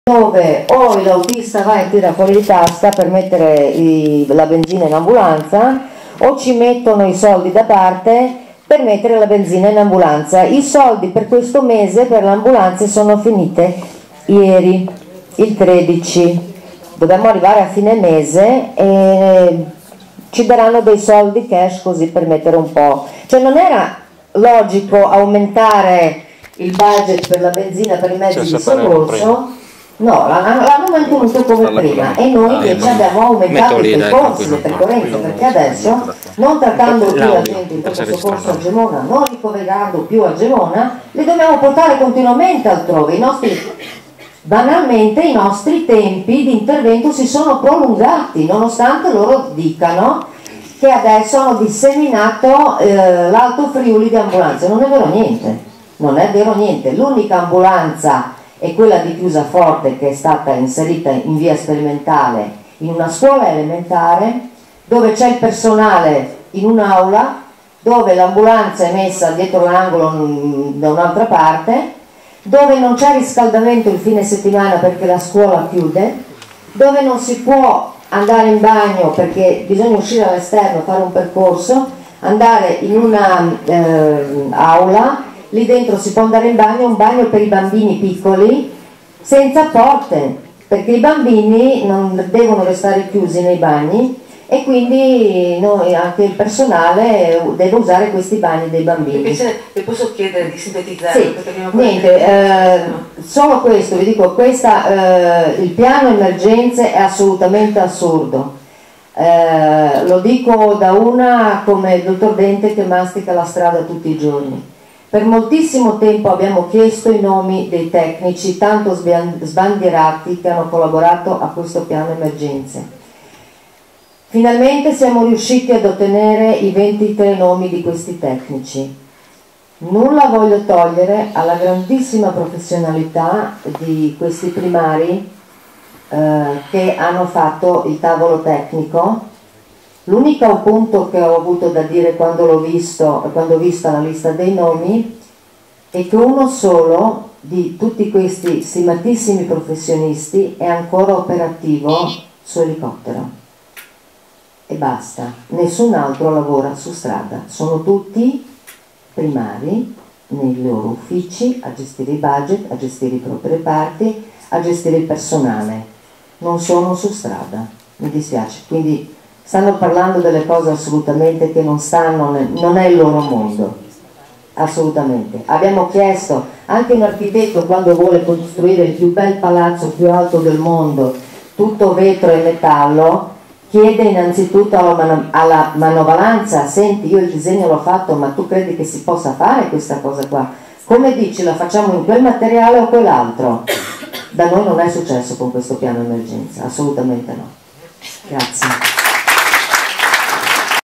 dove o l'autista va e tira fuori di tasca per mettere la benzina in ambulanza, o ci mettono i soldi da parte per mettere la benzina in ambulanza. I soldi per questo mese per le ambulanze sono finite ieri, il 13. Dobbiamo arrivare a fine mese e ci daranno dei soldi cash così per mettere un po'. Cioè non era logico aumentare il budget per la benzina per i mezzi di soccorso? No, l'hanno mantenuto come prima e noi invece abbiamo aumentato i percorsi, le percorrenze, perché adesso, non trattando più la gente in questo soccorso a Gemona, non ricoverando più a Gemona, li dobbiamo portare continuamente altrove. Banalmente i nostri tempi di intervento si sono prolungati, nonostante loro dicano che adesso hanno disseminato l'Alto Friuli di ambulanze. Non è vero niente, non è vero niente. L'unica ambulanza è quella di Chiusaforte, che è stata inserita in via sperimentale in una scuola elementare, dove c'è il personale in un'aula, dove l'ambulanza è messa dietro l'angolo da un'altra parte, dove non c'è riscaldamento il fine settimana perché la scuola chiude, dove non si può andare in bagno perché bisogna uscire all'esterno, fare un percorso, andare in una aula. Lì dentro si può andare in bagno, un bagno per i bambini piccoli, senza porte, perché i bambini non devono restare chiusi nei bagni e quindi anche il personale deve usare questi bagni dei bambini. Vi posso chiedere di sintetizzare? Sì, niente, solo questo, vi dico, il piano emergenze è assolutamente assurdo. Lo dico da una come il dottor Dente che mastica la strada tutti i giorni. Per moltissimo tempo abbiamo chiesto i nomi dei tecnici tanto sbandierati che hanno collaborato a questo piano emergenze. Finalmente siamo riusciti ad ottenere i 23 nomi di questi tecnici. Nulla voglio togliere alla grandissima professionalità di questi primari che hanno fatto il tavolo tecnico. L'unico punto che ho avuto da dire quando ho vista la lista dei nomi è che uno solo di tutti questi stimatissimi professionisti è ancora operativo su elicottero e basta, nessun altro lavora su strada, sono tutti primari nei loro uffici a gestire i budget, a gestire i propri reparti, a gestire il personale, non sono su strada, mi dispiace, quindi stanno parlando delle cose assolutamente che non stanno, non è il loro mondo, assolutamente. Abbiamo chiesto, anche un architetto quando vuole costruire il più bel palazzo più alto del mondo, tutto vetro e metallo, chiede innanzitutto alla manovalanza, senti io il disegno l'ho fatto ma tu credi che si possa fare questa cosa qua? Come dici, la facciamo in quel materiale o quell'altro? Da noi non è successo con questo piano emergenza, assolutamente no. Grazie.